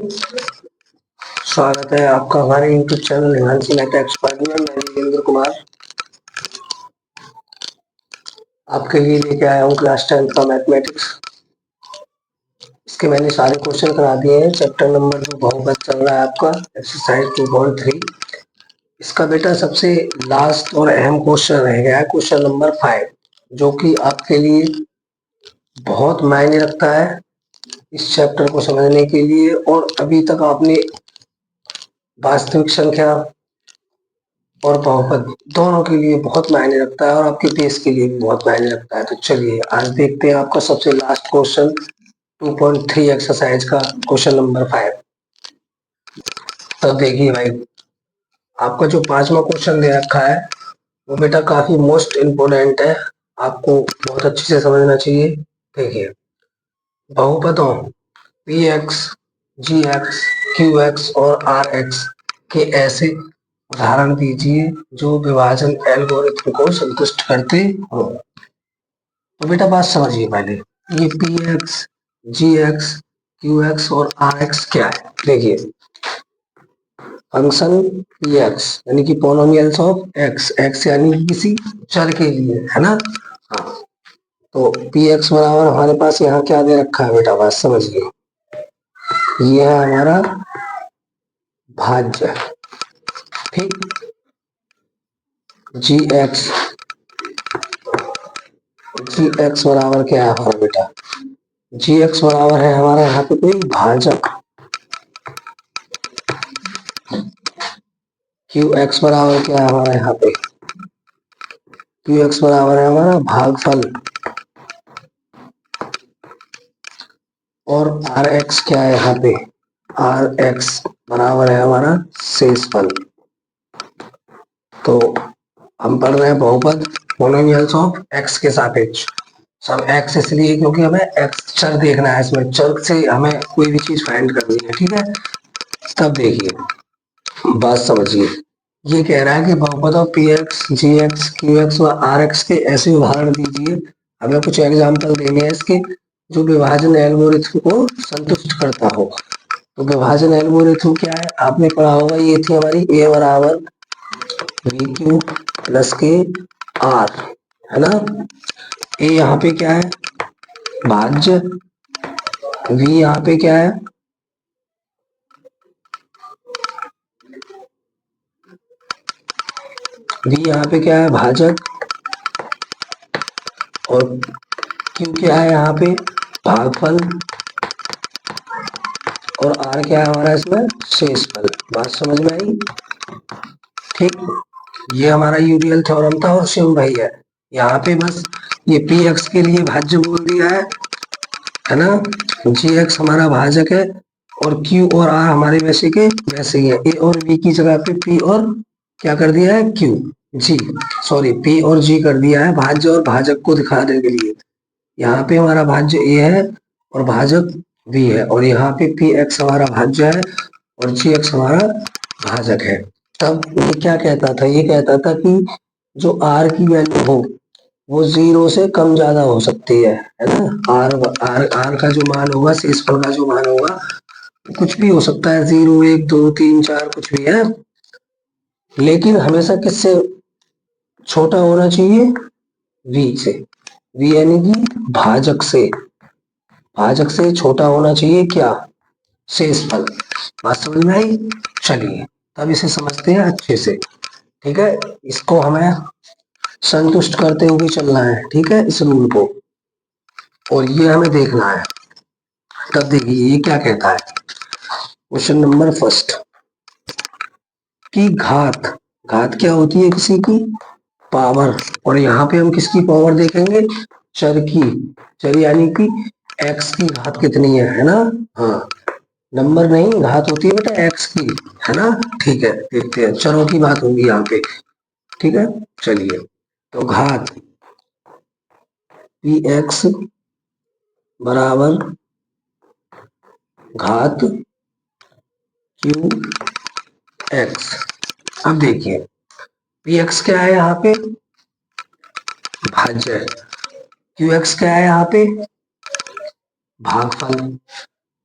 स्वागत है आपका हमारे YouTube channel Himanshi math expert में। मैं वीरेंद्र कुमार आपके लिए लेके आया हूँ क्लास 10 का मैथमेटिक्स। इसके मैंने सारे क्वेश्चन करा दिए हैं। चैप्टर नंबर 2 बहुपद चल रहा है आपका, एक्सरसाइज 2.3। इसका बेटा सबसे लास्ट और अहम क्वेश्चन रह गया है, क्वेश्चन नंबर 5, जो कि आपके लिए बहुत मायने रखता है इस चैप्टर को समझने के लिए। और अभी तक आपने वास्तविक संख्या और बहुपद दोनों के लिए बहुत मायने रखता है और आपके देश के लिए भी बहुत मायने रखता है। तो चलिए आज देखते हैं आपका सबसे लास्ट क्वेश्चन 2.3 एक्सरसाइज का क्वेश्चन नंबर 5। तब देखिए भाई, आपका जो 5वां क्वेश्चन दे रखा है वो बेटा काफी मोस्ट इम्पोर्टेंट है, आपको बहुत अच्छे से समझना चाहिए। देखिए, बहुपदों P x, g x, q x और आर एक्स के ऐसे उदाहरण दीजिए जो विभाजन एल्गोरिथम को संतुष्ट करते हो। तो बेटा बात समझिए पहले, ये P x, g x, q x और आर एक्स क्या है। देखिए, फंक्शन पी एक्स यानी कि पोनोमियल्स ऑफ एक्स, एक्स यानी कि किसी चर के लिए, है ना। हाँ, तो पी एक्स बराबर हमारे पास यहाँ क्या दे रखा है बेटा, बात समझिए। ये है हमारा भाज्य, ठीक। जी एक्स बराबर क्या है हमारा बेटा, जी एक्स बराबर है हमारा यहाँ पे कोई भाजक। क्यू एक्स बराबर क्या है हमारा यहाँ पे, क्यू एक्स बराबर है हमारा भागफल। और आर एक्स क्या है यहाँ पे, आर एक्स बराबर है हमारा शेषफल। तो हम पढ़ रहे हैं बहुपद पोनोमियल्स ऑफ एक्स के सापेक्ष। सब एक्स इसलिए क्योंकि हमें एक्स चर देखना है, इसमें चर से हमें कोई भी चीज फाइंड करनी है, ठीक है। तब देखिए बात समझिए, ये कह रहा है कि बहुपद of p x, g x, q x और आर एक्स के ऐसे उदाहरण दीजिए, हमें कुछ एग्जाम्पल देने हैं इसके, जो विभाजन एल्गोरिथम को संतुष्ट करता हो। तो विभाजन एल्गोरिथम क्या है, आपने पढ़ा होगा, ये थी हमारी ए बराबर वी क्यू प्लस के आर, है ना। ए यहाँ पे क्या है, भाज्य। वी यहाँ पे क्या है, वी यहाँ पे क्या है, भाजक। और क्यू क्या है यहाँ पे, भागफल। और आर क्या है हमारा इसमें, शेषफल। बात समझ में आई, ठीक। ये हमारा यूरियल थ्योरम था और शिव भाई है। यहाँ पे बस ये पी एक्स के लिए भाज्य बोल दिया है ना। जी एक्स हमारा भाजक है और क्यू और आर हमारे वैसे के वैसे ही है। ए और बी की जगह पे पी और क्या कर दिया है, क्यू, जी, सॉरी, पी और जी कर दिया है भाज्य और भाजक को दिखाने के लिए। यहाँ पे हमारा भाज्य ए है और भाजक बी है, और यहाँ पे पी एक्स हमारा भाज्य है और जी एक्स हमारा भाजक है। तब ये क्या कहता था, ये कहता था कि जो आर की वैल्यू हो वो 0 से कम ज्यादा हो सकती है ना। आर आर आर का जो मान होगा, शेषफल का जो मान होगा, कुछ भी हो सकता है, 0, 1, 2, 3, 4, कुछ भी है, लेकिन हमेशा किससे छोटा होना चाहिए, वी से। वी यानी कि भाजक से छोटा होना चाहिए क्या, शेषफल। बात समझ में आई। चलिए तब इसे समझते हैं अच्छे से, ठीक है। इसको हमें संतुष्ट करते हुए चलना है, ठीक है, इस रूल को, और ये हमें देखना है। तब देखिए ये क्या कहता है, क्वेश्चन नंबर फर्स्ट की घात, घात क्या होती है, किसी की पावर। और यहाँ पे हम किसकी पावर देखेंगे, चर की, चर यानी कि एक्स की घात कितनी है ना। हाँ, नंबर नहीं, घात होती है बेटा एक्स की, है ना। ठीक है, देखते हैं, चरों की बात होगी यहाँ पे, ठीक है। चलिए, तो घात पी एक्स बराबर घात क्यू एक्स। अब देखिए पी एक्स क्या है यहाँ पे, भाज्य है। क्यू एक्स क्या है यहाँ पे, भागफल।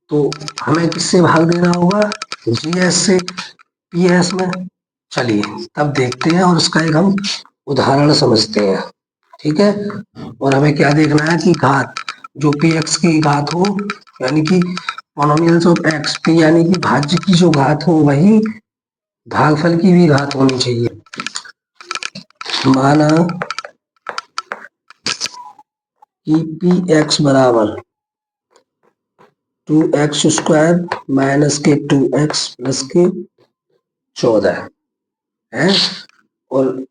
तो हमें किससे भाग देना होगा, जीएस से पीएस में। चलिए तब देखते हैं और उसका एक हम उदाहरण समझते हैं, ठीक है। और हमें क्या देखना है कि घात जो पी एक्स की घात हो, यानी कि मोनोमियल्स ऑफ एक्स, पी यानी कि भाज्य की जो घात हो वही भागफल की भी घात होनी चाहिए। माना कि पी एक्स बराबर 2x² माइनस के 2x प्लस के 14 है, और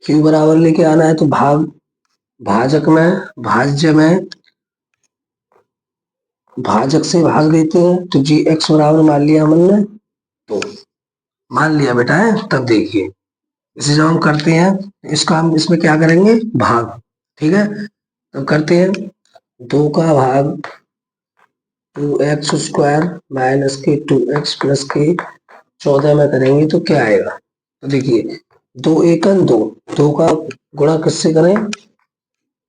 क्यू बराबर लेके आना है तो भाजक में भाजक से भाग देते हैं, तो जी एक्स बराबर मान लिया हमने, तो मान लिया बेटा है। तब देखिए इसे जब हम करते हैं इसका हम इसमें क्या करेंगे, भाग, ठीक है। तब करते हैं 2 का भाग 2x² माइनस के 2x प्लस के 14 में करेंगे तो क्या आएगा, तो देखिए 2 एकन 2, 2 का गुणा किससे करें,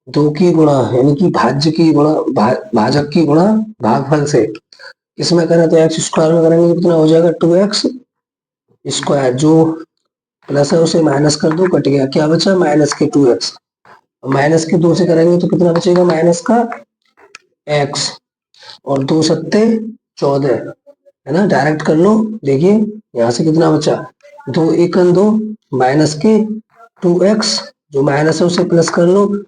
2 की गुणा यानी कि भाज्य की गुणा भाजक की गुणा भागफल से। इसमें करें तो x² में करेंगे तो कितना हो जाएगा 2x², जो प्लस है उसे माइनस कर दो, कट गया, क्या बचा माइनस के 2x, माइनस के 2 से करेंगे तो कितना बचेगा माइनस का x, और 2 सत्ते 14 है ना, डायरेक्ट कर लो। देखिए यहाँ से कितना बचा, 2 एकन 2 माइनस के 2x, जो माइनस है उसे प्लस कर लो,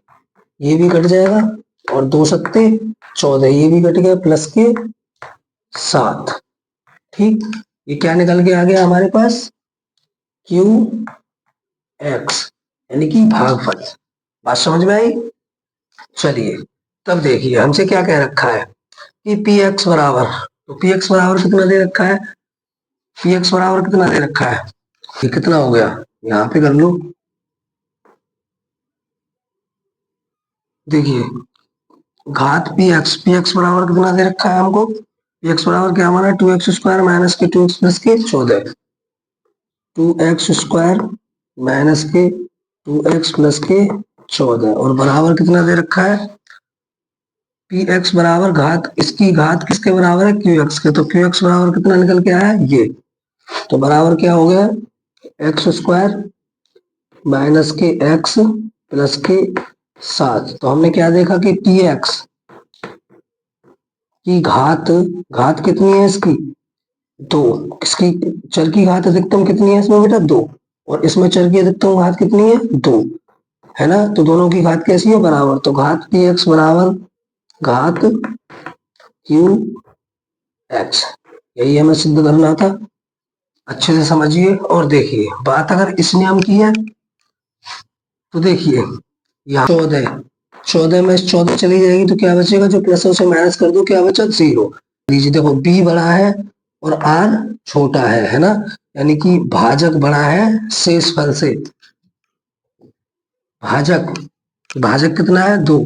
ये भी कट जाएगा, और 2 सत्ते 14, ये भी कट गया, प्लस के 7। ठीक, ये क्या निकल के आ गया हमारे पास, क्यू एक्स यानी कि भागफल। बात समझ में आई। चलिए तब देखिए हमसे क्या कह रखा है कि पी एक्स बराबर, तो पी एक्स बराबर कितना दे रखा है, पी एक्स बराबर कितना दे रखा है, ये कितना हो गया, यहाँ पे कर लो। देखिए घात पी एक्स बराबर कितना दे रखा है हमको, पी एक्स बराबर क्या हमारा 2x² माइनस के 2x प्लस के 14, 2x² माइनस के 2x प्लस के 14, और बराबर कितना दे रखा है, पी एक्स बराबर घात, इसकी घात किसके बराबर है, क्यू एक्स के, तो क्यू एक्स बराबर कितना निकल के आया ये, तो बराबर क्या हो गया x² माइनस के x प्लस के 7। तो हमने क्या देखा कि पी एक्स की घात कितनी है इसकी, 2, किसकी चर की घात अधिकतम कितनी है इसमें बेटा 2, और इसमें चर की अधिकतम घात कितनी है 2, है ना, तो दोनों की घात कैसी है बराबर, तो घात पी एक्स बराबर घात क्यू एक्स, यही हमें सिद्ध करना था। अच्छे से समझिए और देखिए, बात अगर इस नियम की है तो देखिए यहाँ 14 में 14 चली जाएगी तो क्या बचेगा, जो प्लस है उसे माइनस कर दो, क्या बचा 0। लीजिए देखो बी बड़ा है और आर छोटा है ना, यानी कि भाजक बड़ा है शेषफल से, भाजक भाजक कितना है 2,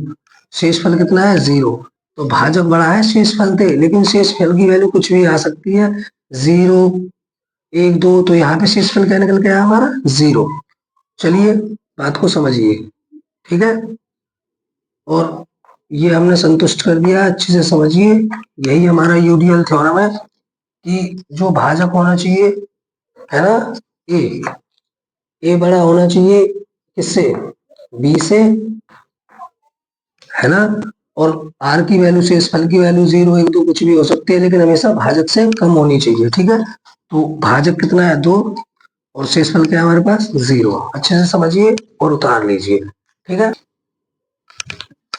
शेषफल कितना है 0, तो भाजक बड़ा है शेषफल से, लेकिन शेषफल की वैल्यू कुछ भी आ सकती है, 0 1 2, तो यहाँ पे शेषफल क्या निकल के आया हमारा 0। चलिए बात को समझिए, ठीक है, और ये हमने संतुष्ट कर दिया, अच्छे से समझिए। यही हमारा यूडीएल थ्योरम है कि जो भाजक होना चाहिए है ना, ए बड़ा होना चाहिए किससे, बी से, है ना, और आर की वैल्यू शेषफल की वैल्यू 0 1 2 कुछ भी हो सकती है, लेकिन हमेशा भाजक से कम होनी चाहिए, ठीक है। तो भाजक कितना है 2, और शेषफल क्या है हमारे पास 0। अच्छे से समझिए और उतार लीजिए, ठीक है।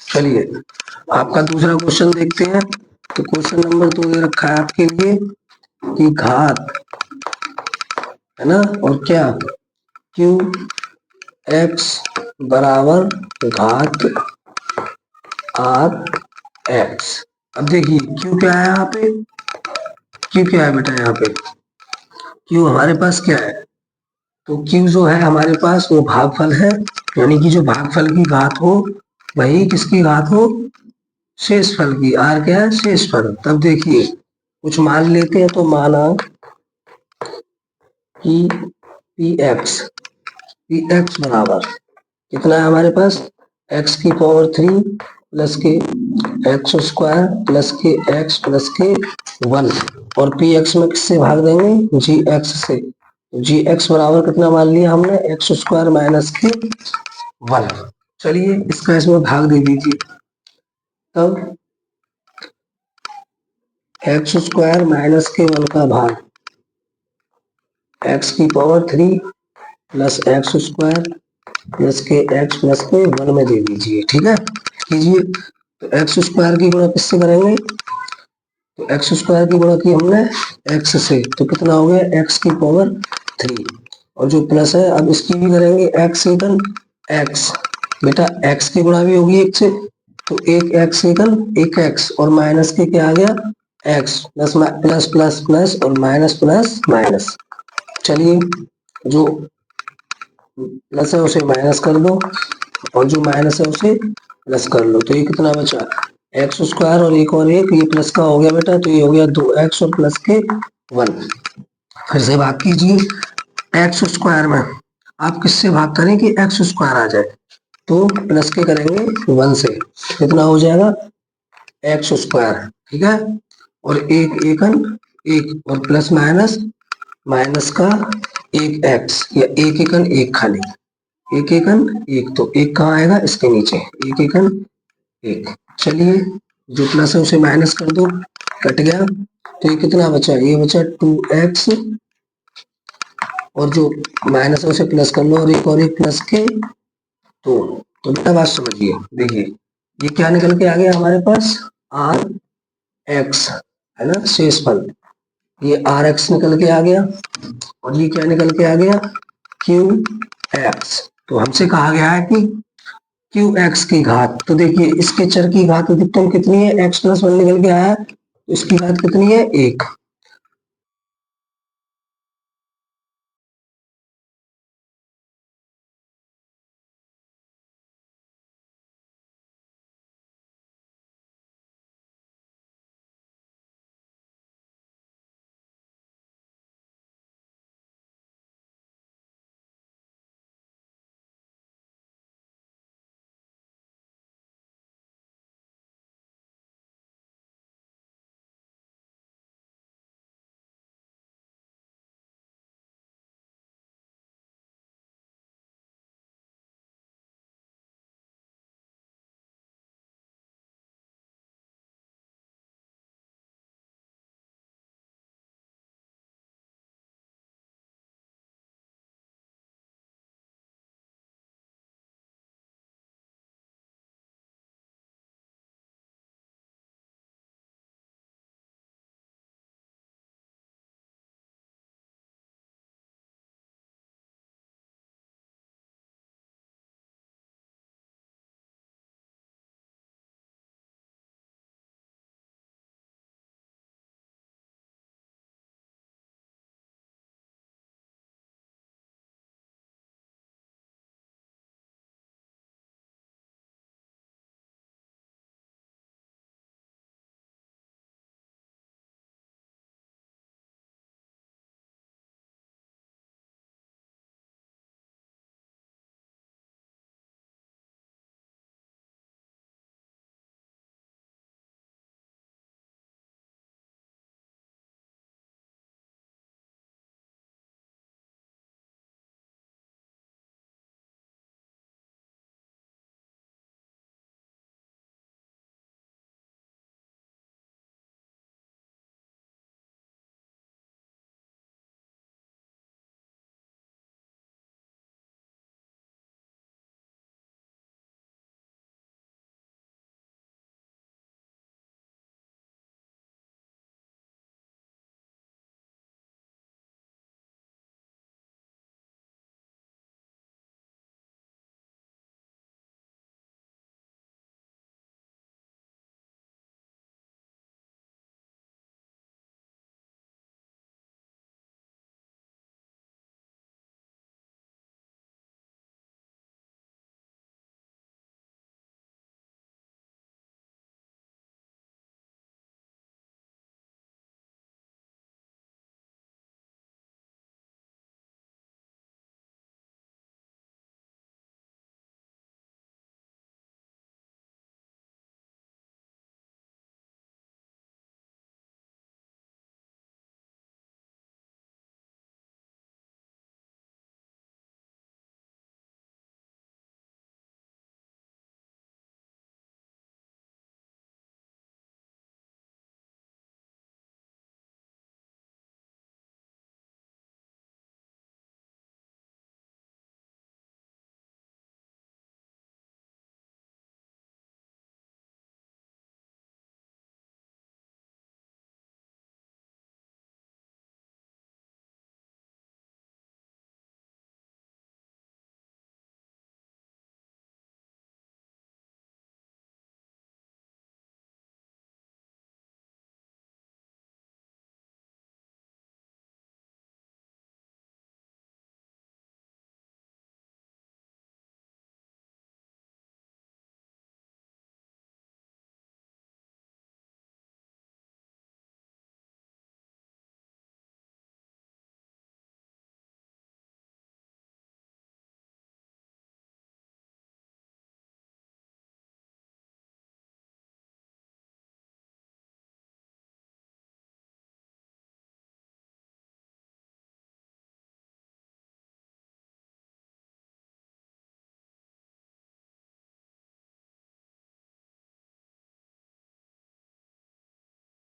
चलिए आपका दूसरा क्वेश्चन देखते हैं, तो क्वेश्चन नंबर 2 दे रखा है आपके लिए कि घात है ना, और क्या क्यू एक्स बराबर घात आर एक्स। अब देखिए क्यू क्या है यहाँ पे, क्यू क्या है बेटा यहाँ पे, क्यू हमारे पास क्या है, तो क्यू जो है हमारे पास वो भागफल है, यानी कि जो भागफल की घात हो वही किसकी घात हो, शेषफल की, आर क्या है शेषफल। तब देखिए कुछ मान लेते हैं, तो माना कि पी एक्स बराबर कितना है हमारे पास, x की पावर 3 प्लस के एक्स स्क्वायर प्लस के एक्स प्लस के 1 और पी एक्स में किससे भाग देंगे, जी एक्स से। जी एक्स बराबर कितना मान लिया हमने, एक्स स्क्वायर माइनस के 1। चलिए इसका इसमें भाग दे दीजिए। तब एक्स स्क्वायर माइनस के 1 का भाग एक्स की power 3 plus x square plus के एक्स प्लस के 1 में दे दीजिए। ठीक है, कीजिए। तो एक्स स्क्वायर की गुणा किससे करेंगे, तो एक्स स्क्वायर की गुणा की हमने एक्स से, तो कितना हो गया एक्स की पावर 3 और जो प्लस है अब इसकी भी करेंगे एक्स एकन एक्स। बेटा एक्स की गुणा भी होगी एक से, तो एक एक्स एकन एक एक्स और माइनस के क्या आ गया x plus plus plus plus और माइनस प्लस माइनस। चलिए जो प्लस है उसे माइनस कर दो और जो माइनस है उसे प्लस कर लो, तो ये कितना बचा एक्स स्क्वायर और एक ये प्लस का हो गया बेटा, तो ये हो गया 2x और प्लस के 1। फिर से भाग कीजिए। एक्स स्क्वायर में आप किससे भाग करें कि एक्स स्क्वायर आ जाए, तो प्लस के करेंगे 1 से, कितना हो जाएगा एक्स स्क्वायर। ठीक है, और एक एकन एक और प्लस माइनस माइनस का एक एक्स या एक एकन एक खाली एक एकन एक, तो एक कहाँ आएगा इसके नीचे एक एकन एक। चलिए जो प्लस है उसे माइनस कर दो, कट गया, तो ये कितना बचा, ये बचा 2x और जो माइनस है उसे प्लस कर लो और एक प्लस के 2। तो बेटा बात समझिए, देखिए ये क्या निकल के आ गया हमारे पास आर एक्स है ना शेषफल, ये आर एक्स निकल के आ गया और ये क्या निकल के आ गया क्यू एक्स। तो हमसे कहा गया है कि क्यू एक्स की घात, तो देखिए इसके चर की घात अधिकतम कितनी है, एक्स प्लस 1 निकल के आया है, तो इसकी घात कितनी है 1।